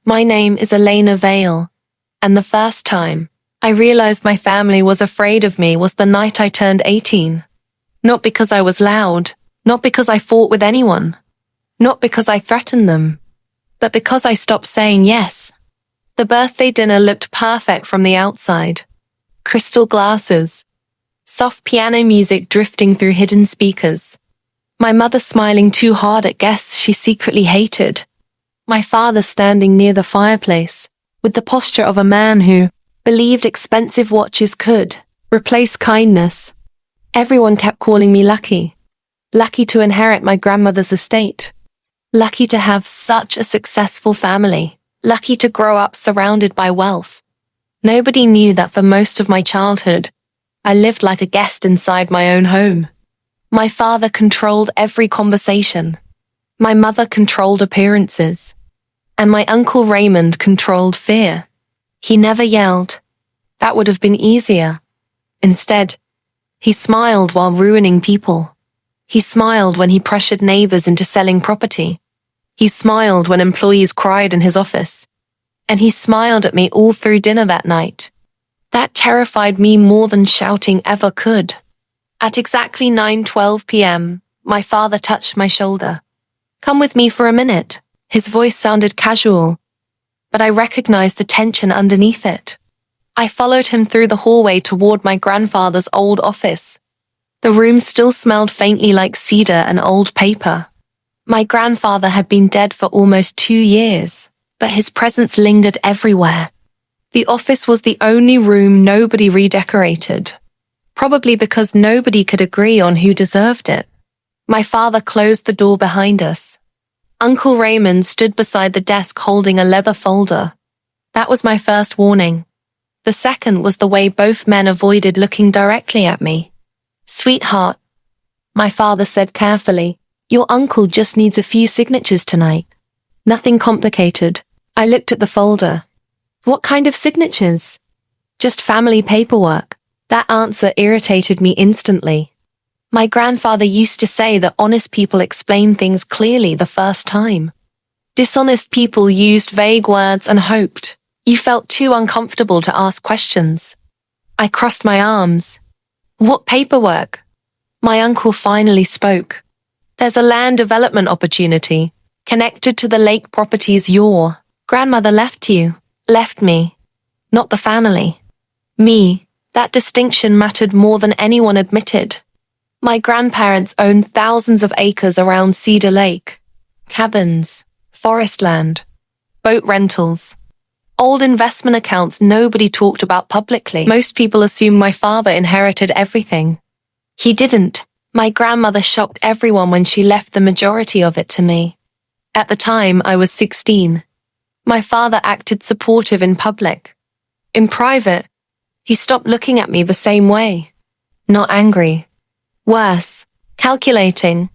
My name is Elena Vale, and the first time I realized my family was afraid of me was the night I turned 18. Not because I was loud, not because I fought with anyone, not because I threatened them, but because I stopped saying yes. The birthday dinner looked perfect from the outside. Crystal glasses, soft piano music drifting through hidden speakers. My mother smiling too hard at guests she secretly hated. My father standing near the fireplace, with the posture of a man who believed expensive watches could replace kindness. Everyone kept calling me lucky. Lucky to inherit my grandmother's estate. Lucky to have such a successful family. Lucky to grow up surrounded by wealth. Nobody knew that for most of my childhood, I lived like a guest inside my own home. My father controlled every conversation. My mother controlled appearances. And my uncle Raymond controlled fear. He never yelled. That would have been easier. Instead, he smiled while ruining people. He smiled when he pressured neighbors into selling property. He smiled when employees cried in his office. And he smiled at me all through dinner that night. That terrified me more than shouting ever could. At exactly 9:12 p.m., my father touched my shoulder. Come with me for a minute. His voice sounded casual, but I recognized the tension underneath it. I followed him through the hallway toward my grandfather's old office. The room still smelled faintly like cedar and old paper. My grandfather had been dead for almost 2 years, but his presence lingered everywhere. The office was the only room nobody redecorated, probably because nobody could agree on who deserved it. My father closed the door behind us. Uncle Raymond stood beside the desk holding a leather folder. That was my first warning. The second was the way both men avoided looking directly at me. Sweetheart, my father said carefully, your uncle just needs a few signatures tonight. Nothing complicated. I looked at the folder. What kind of signatures? Just family paperwork. That answer irritated me instantly. My grandfather used to say that honest people explain things clearly the first time. Dishonest people used vague words and hoped. You felt too uncomfortable to ask questions. I crossed my arms. What paperwork? My uncle finally spoke. There's a land development opportunity connected to the lake properties your grandmother left you, left me, not the family. Me, that distinction mattered more than anyone admitted. My grandparents owned thousands of acres around Cedar Lake. Cabins, forest land, boat rentals. Old investment accounts nobody talked about publicly. Most people assumed my father inherited everything. He didn't. My grandmother shocked everyone when she left the majority of it to me. At the time, I was 16. My father acted supportive in public. In private, he stopped looking at me the same way. Not angry. Worse, calculating.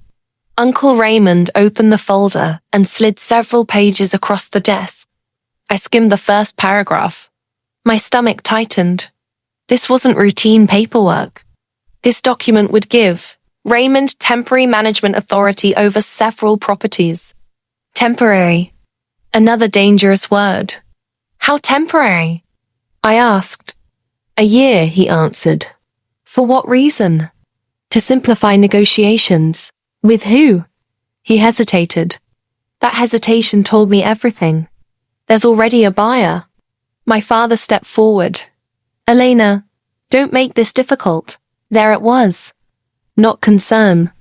Uncle Raymond opened the folder and slid several pages across the desk. I skimmed the first paragraph. My stomach tightened. This wasn't routine paperwork. This document would give Raymond temporary management authority over several properties. Temporary. Another dangerous word. How temporary? I asked. A year, he answered. For what reason? To simplify negotiations. With who? He hesitated. That hesitation told me everything. There's already a buyer. My father stepped forward. Elena, don't make this difficult. There it was. Not concern.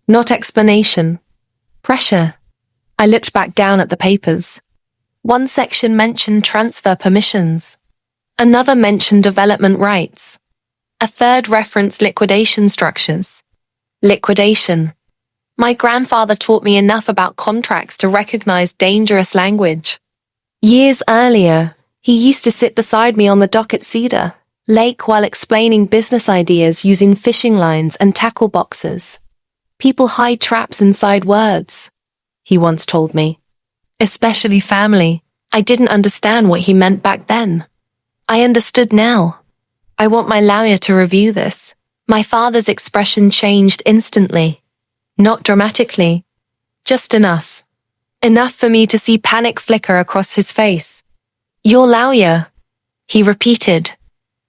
Not explanation. Pressure. I looked back down at the papers. One section mentioned transfer permissions. Another mentioned development rights. A third referenced liquidation structures. Liquidation. My grandfather taught me enough about contracts to recognize dangerous language. Years earlier, he used to sit beside me on the dock at Cedar Lake while explaining business ideas using fishing lines and tackle boxes. People hide traps inside words, he once told me. Especially family. I didn't understand what he meant back then. I understood now. I want my lawyer to review this. My father's expression changed instantly. Not dramatically. Just enough. enough for me to see panic flicker across his face. Your lawyer, he repeated.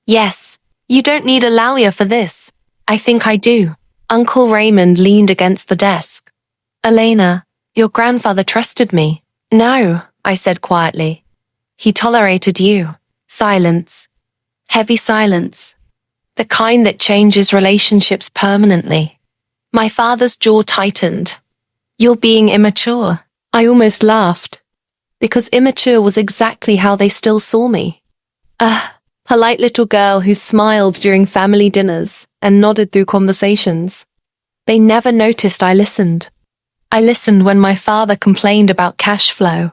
Yes, you don't need a lawyer for this. I think I do. Uncle Raymond leaned against the desk. Elena, your grandfather trusted me. No, I said quietly. He tolerated you. Silence. Heavy silence. The kind that changes relationships permanently. My father's jaw tightened. You're being immature. I almost laughed. Because immature was exactly how they still saw me. A polite little girl who smiled during family dinners and nodded through conversations. They never noticed I listened. I listened when my father complained about cash flow.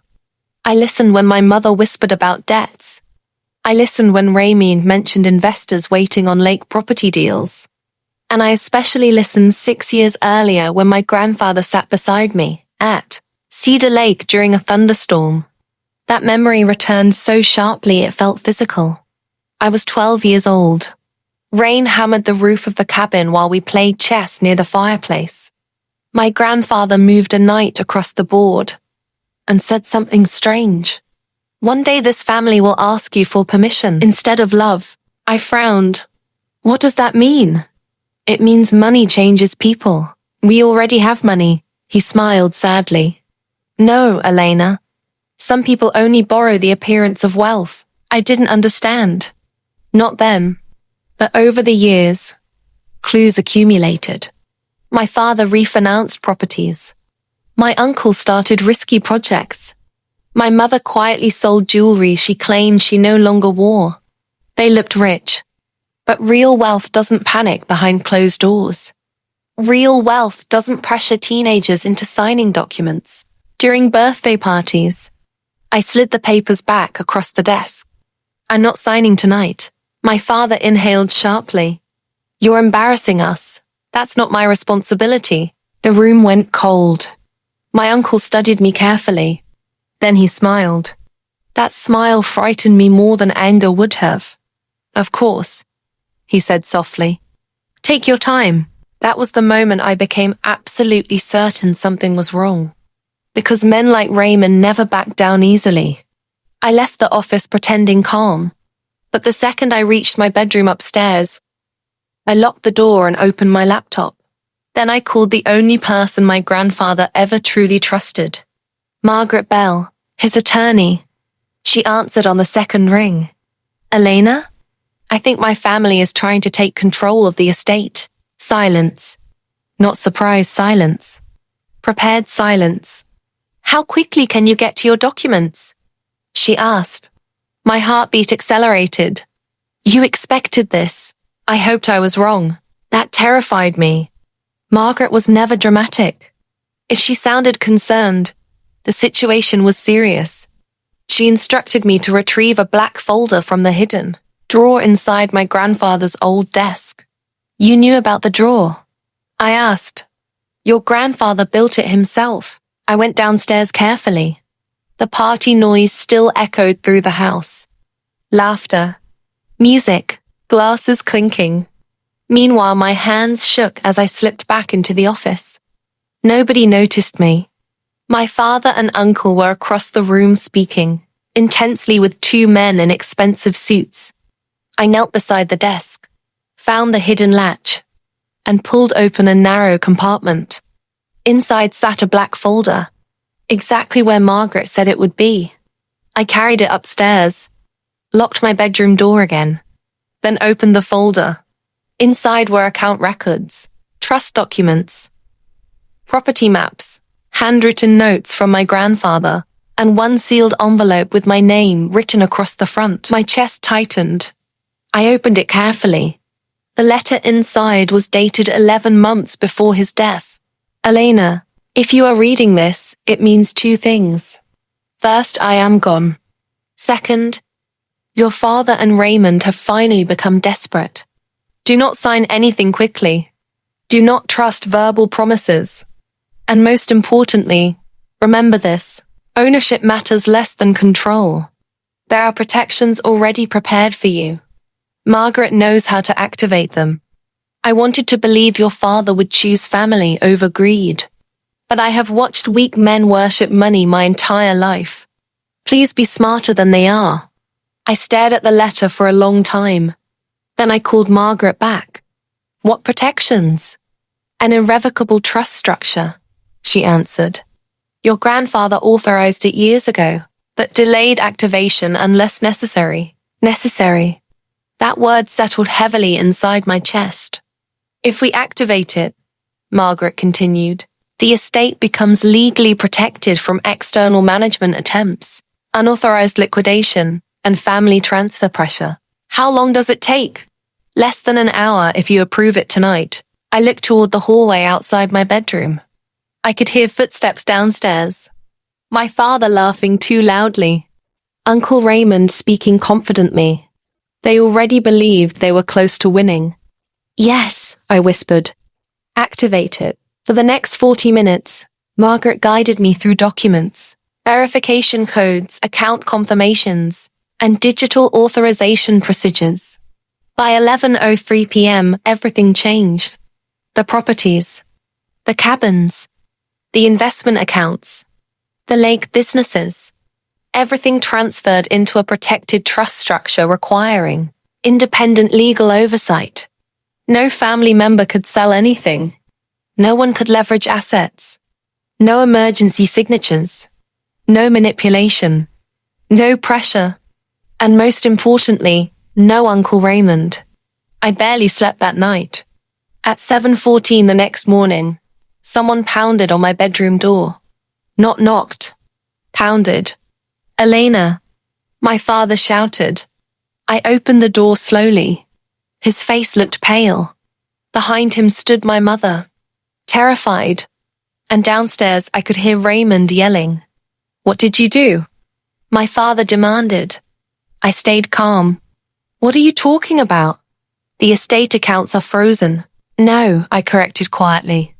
I listened when my mother whispered about debts. I listened when Raymond mentioned investors waiting on lake property deals. And I especially listened 6 years earlier when my grandfather sat beside me at Cedar Lake during a thunderstorm. That memory returned so sharply it felt physical. I was 12 years old. Rain hammered the roof of the cabin while we played chess near the fireplace. My grandfather moved a knight across the board and said something strange. One day this family will ask you for permission instead of love. I frowned. What does that mean? It means money changes people. We already have money. He smiled sadly. No, Elena. Some people only borrow the appearance of wealth. I didn't understand. Not then. But over the years, clues accumulated. My father refinanced properties. My uncle started risky projects. My mother quietly sold jewelry she claimed she no longer wore. They looked rich. But real wealth doesn't panic behind closed doors. Real wealth doesn't pressure teenagers into signing documents. During birthday parties, I slid the papers back across the desk. I'm not signing tonight. My father inhaled sharply. You're embarrassing us. That's not my responsibility. The room went cold. My uncle studied me carefully. Then he smiled. That smile frightened me more than anger would have. Of course, he said softly. Take your time. That was the moment I became absolutely certain something was wrong. Because men like Raymond never backed down easily. I left the office pretending calm. But the second I reached my bedroom upstairs, I locked the door and opened my laptop. Then I called the only person my grandfather ever truly trusted. Margaret Bell, his attorney. She answered on the second ring. Elena? I think my family is trying to take control of the estate. Silence. Not surprised silence. Prepared silence. How quickly can you get to your documents? She asked. My heartbeat accelerated. You expected this. I hoped I was wrong. That terrified me. Margaret was never dramatic. If she sounded concerned, the situation was serious. She instructed me to retrieve a black folder from the hidden drawer inside my grandfather's old desk. You knew about the drawer? I asked. Your grandfather built it himself. I went downstairs carefully. The party noise still echoed through the house. Laughter. Music. Glasses clinking. Meanwhile, my hands shook as I slipped back into the office. Nobody noticed me. My father and uncle were across the room speaking, intensely with two men in expensive suits. I knelt beside the desk, found the hidden latch, and pulled open a narrow compartment. Inside sat a black folder, exactly where Margaret said it would be. I carried it upstairs, locked my bedroom door again, then opened the folder. Inside were account records, trust documents, property maps, handwritten notes from my grandfather, and one sealed envelope with my name written across the front. My chest tightened. I opened it carefully. The letter inside was dated 11 months before his death. Elena, if you are reading this, it means two things. First, I am gone. Second, your father and Raymond have finally become desperate. Do not sign anything quickly. Do not trust verbal promises. And most importantly, remember this, ownership matters less than control. There are protections already prepared for you. Margaret knows how to activate them. I wanted to believe your father would choose family over greed. But I have watched weak men worship money my entire life. Please be smarter than they are. I stared at the letter for a long time. Then I called Margaret back. What protections? An irrevocable trust structure, she answered. Your grandfather authorized it years ago, but delayed activation unless necessary. Necessary. That word settled heavily inside my chest. If we activate it, Margaret continued, the estate becomes legally protected from external management attempts, unauthorized liquidation, and family transfer pressure. How long does it take? Less than an hour if you approve it tonight. I looked toward the hallway outside my bedroom. I could hear footsteps downstairs. My father laughing too loudly. Uncle Raymond speaking confidently. They already believed they were close to winning. Yes, I whispered. Activate it. For the next 40 minutes, Margaret guided me through documents, verification codes, account confirmations, and digital authorization procedures. By 11:03 p.m., everything changed. The properties, the cabins, the investment accounts, the lake businesses. Everything transferred into a protected trust structure requiring independent legal oversight. No family member could sell anything. No one could leverage assets. No emergency signatures. No manipulation. No pressure. And most importantly, no Uncle Raymond. I barely slept that night. At 7:14 the next morning, someone pounded on my bedroom door. Not knocked. Pounded. Elena, my father shouted. I opened the door slowly. His face looked pale. Behind him stood my mother, terrified. And downstairs I could hear Raymond yelling. What did you do? My father demanded. I stayed calm. What are you talking about? The estate accounts are frozen. No, I corrected quietly.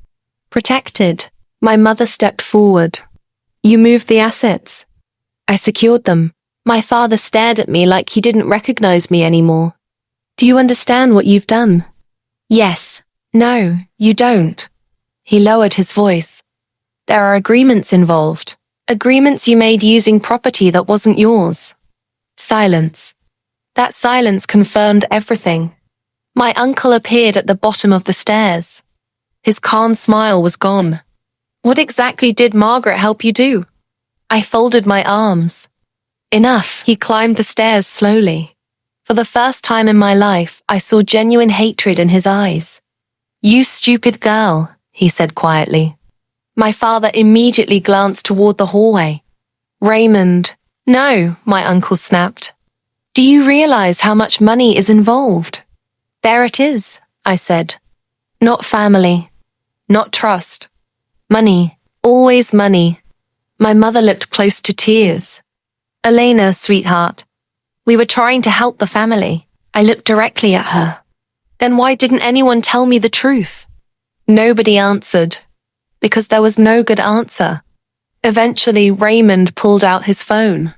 Protected. My mother stepped forward. You moved the assets. I secured them. My father stared at me like he didn't recognize me anymore. Do you understand what you've done? Yes. No, you don't. He lowered his voice. There are agreements involved. Agreements you made using property that wasn't yours. Silence. That silence confirmed everything. My uncle appeared at the bottom of the stairs. His calm smile was gone. What exactly did Margaret help you do? I folded my arms. Enough. He climbed the stairs slowly. For the first time in my life, I saw genuine hatred in his eyes. You stupid girl, he said quietly. My father immediately glanced toward the hallway. Raymond. No, my uncle snapped. Do you realize how much money is involved? There it is, I said. Not family. Not trust. Money. Always money. My mother looked close to tears. Elena, sweetheart. We were trying to help the family. I looked directly at her. Then why didn't anyone tell me the truth? Nobody answered. Because there was no good answer. Eventually, Raymond pulled out his phone.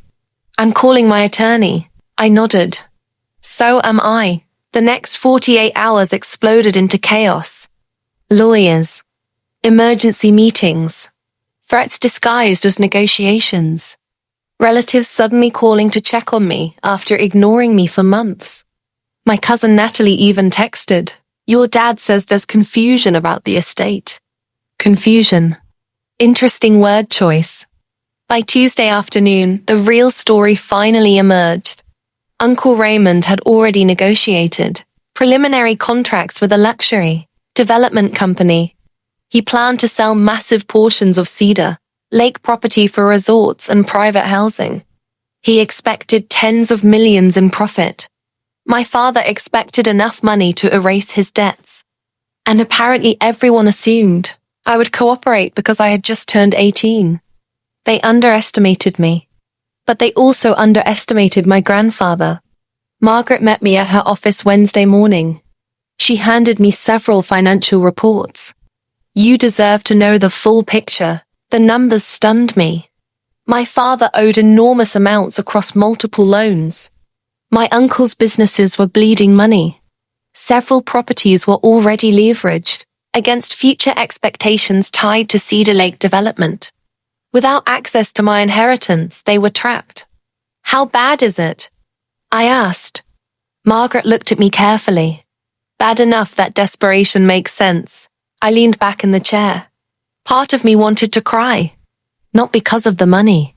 I'm calling my attorney. I nodded. So am I. The next 48 hours exploded into chaos. Lawyers. Emergency meetings. Threats disguised as negotiations. Relatives suddenly calling to check on me after ignoring me for months. My cousin Natalie even texted, Your dad says there's confusion about the estate. Confusion. Interesting word choice. By Tuesday afternoon, the real story finally emerged. Uncle Raymond had already negotiated preliminary contracts with a luxury development company. He planned to sell massive portions of Cedar Lake property for resorts and private housing. He expected tens of millions in profit. My father expected enough money to erase his debts. And apparently everyone assumed I would cooperate because I had just turned 18. They underestimated me. But they also underestimated my grandfather. Margaret met me at her office Wednesday morning. She handed me several financial reports. You deserve to know the full picture. The numbers stunned me. My father owed enormous amounts across multiple loans. My uncle's businesses were bleeding money. Several properties were already leveraged. against future expectations tied to Cedar Lake development. Without access to my inheritance, they were trapped. How bad is it? I asked. Margaret looked at me carefully. Bad enough that desperation makes sense. I leaned back in the chair. Part of me wanted to cry. Not because of the money.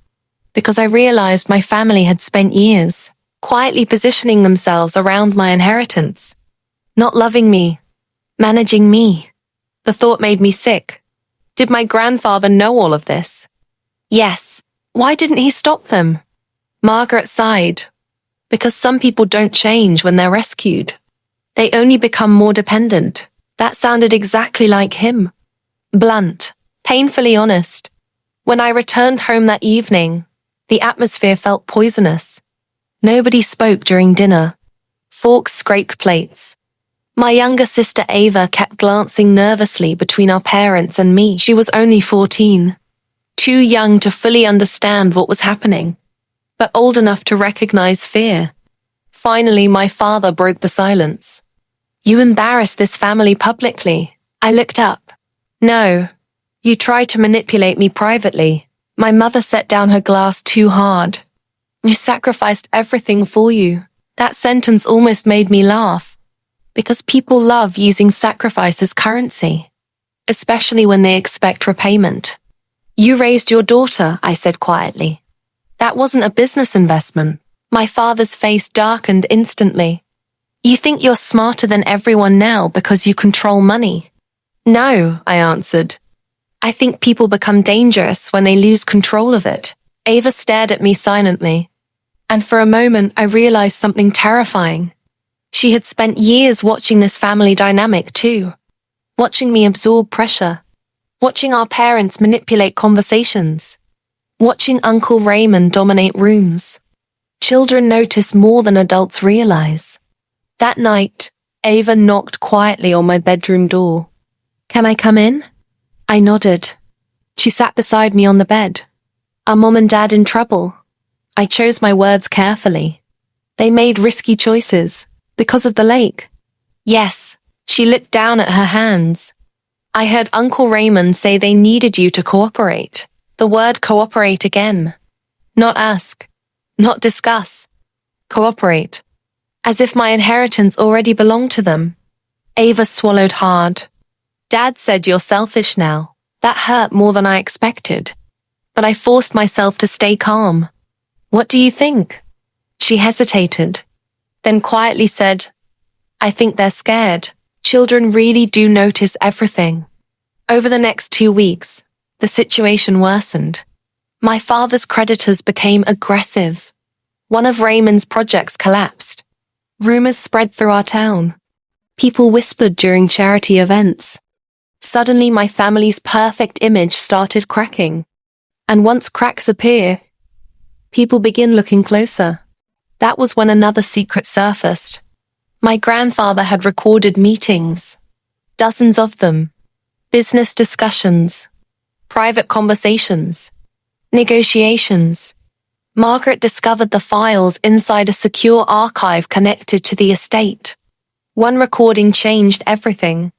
Because I realized my family had spent years quietly positioning themselves around my inheritance. Not loving me. Managing me. The thought made me sick. Did my grandfather know all of this? Yes. Why didn't he stop them? Margaret sighed. Because some people don't change when they're rescued. They only become more dependent. That sounded exactly like him. Blunt, painfully honest. When I returned home that evening, the atmosphere felt poisonous. Nobody spoke during dinner. Forks scraped plates. My younger sister Ava kept glancing nervously between our parents and me. She was only 14. Too young to fully understand what was happening, but old enough to recognize fear. Finally, my father broke the silence. You embarrassed this family publicly. I looked up. No. You tried to manipulate me privately. My mother set down her glass too hard. We sacrificed everything for you. That sentence almost made me laugh. Because people love using sacrifice as currency, especially when they expect repayment. You raised your daughter, I said quietly. That wasn't a business investment. My father's face darkened instantly. You think you're smarter than everyone now because you control money? No, I answered. I think people become dangerous when they lose control of it. Ava stared at me silently. And for a moment, I realized something terrifying. She had spent years watching this family dynamic too. Watching me absorb pressure. Watching our parents manipulate conversations. Watching Uncle Raymond dominate rooms. Children notice more than adults realize. That night, Ava knocked quietly on my bedroom door. Can I come in? I nodded. She sat beside me on the bed. Are Mom and Dad in trouble? I chose my words carefully. They made risky choices. Because of the lake? Yes. She looked down at her hands. I heard Uncle Raymond say they needed you to cooperate. The word cooperate again. Not ask. Not discuss. Cooperate. As if my inheritance already belonged to them. Ava swallowed hard. Dad said you're selfish now. That hurt more than I expected. But I forced myself to stay calm. What do you think? She hesitated. Then quietly said, I think they're scared. Children really do notice everything. Over the next 2 weeks, the situation worsened. My father's creditors became aggressive. One of Raymond's projects collapsed. Rumors spread through our town. People whispered during charity events. Suddenly, my family's perfect image started cracking. And once cracks appear, people begin looking closer. That was when another secret surfaced. My grandfather had recorded meetings. Dozens of them. Business discussions. Private conversations. Negotiations. Margaret discovered the files inside a secure archive connected to the estate. One recording changed everything.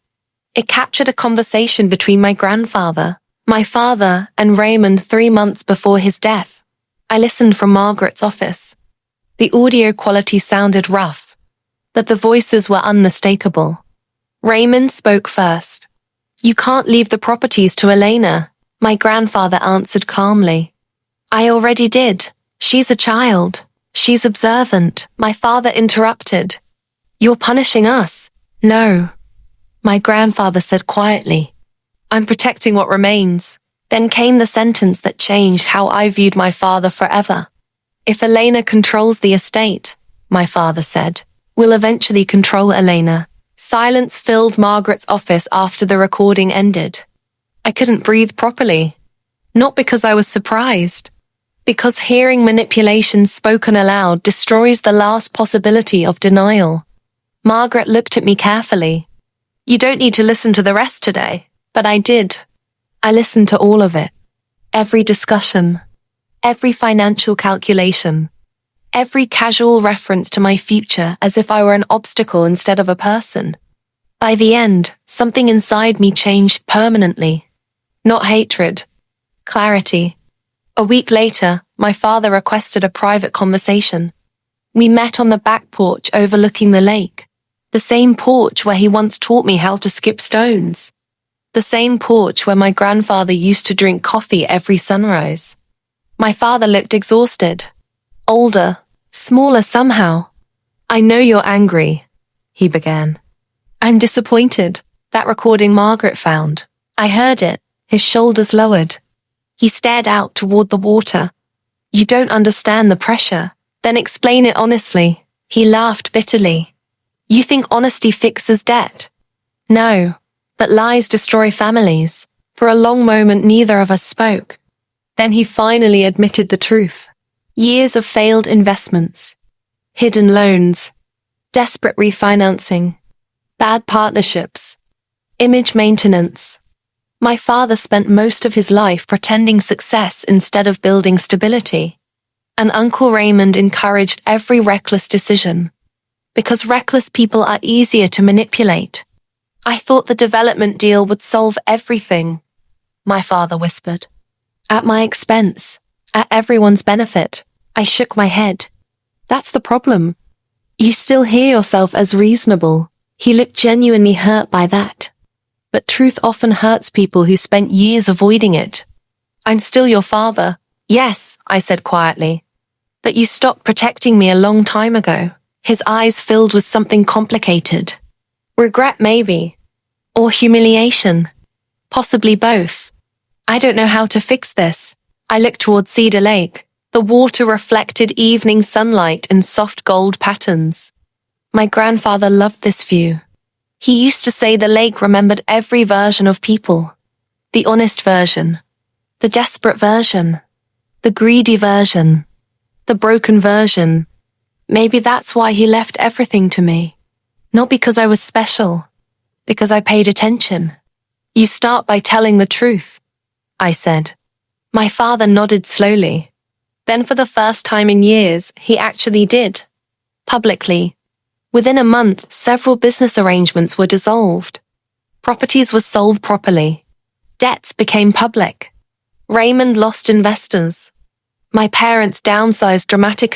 It captured a conversation between my grandfather, my father, and Raymond 3 months before his death. I listened from Margaret's office. The audio quality sounded rough, but the voices were unmistakable. Raymond spoke first. You can't leave the properties to Elena, my grandfather answered calmly. I already did. She's a child. She's observant, my father interrupted. You're punishing us. No. My grandfather said quietly. I'm protecting what remains. Then came the sentence that changed how I viewed my father forever. If Elena controls the estate, my father said, we'll eventually control Elena. Silence filled Margaret's office after the recording ended. I couldn't breathe properly. Not because I was surprised. Because hearing manipulation spoken aloud destroys the last possibility of denial. Margaret looked at me carefully. You don't need to listen to the rest today, but I did. I listened to all of it. Every discussion. Every financial calculation. Every casual reference to my future as if I were an obstacle instead of a person. By the end, something inside me changed permanently. Not hatred, clarity. A week later, my father requested a private conversation. We met on the back porch overlooking the lake. The same porch where he once taught me how to skip stones. The same porch where my grandfather used to drink coffee every sunrise. My father looked exhausted. Older, smaller somehow. "I know you're angry," he began. "I'm disappointed. That recording Margaret found. I heard it." His shoulders lowered. He stared out toward the water. "You don't understand the pressure. Then explain it honestly." He laughed bitterly. "You think honesty fixes debt?" "No, but lies destroy families." For a long moment, neither of us spoke. Then he finally admitted the truth. Years of failed investments, hidden loans, desperate refinancing, bad partnerships, image maintenance. My father spent most of his life pretending success instead of building stability. And Uncle Raymond encouraged every reckless decision. Because reckless people are easier to manipulate. "I thought the development deal would solve everything," my father whispered. "At my expense, at everyone's benefit." I shook my head. "That's the problem. You still hear yourself as reasonable." He looked genuinely hurt by that. But truth often hurts people who spent years avoiding it. "I'm still your father." "Yes," I said quietly. "But you stopped protecting me a long time ago." His eyes filled with something complicated. Regret maybe. Or humiliation. Possibly both. "I don't know how to fix this." I looked toward Cedar Lake. The water reflected evening sunlight in soft gold patterns. My grandfather loved this view. He used to say the lake remembered every version of people. The honest version. The desperate version. The greedy version. The broken version. Maybe that's why he left everything to me. Not because I was special. Because I paid attention. "You start by telling the truth," I said. My father nodded slowly. Then for the first time in years, he actually did. Publicly. Within a month, several business arrangements were dissolved. Properties were sold properly. Debts became public. Raymond lost investors. My parents downsized dramatically.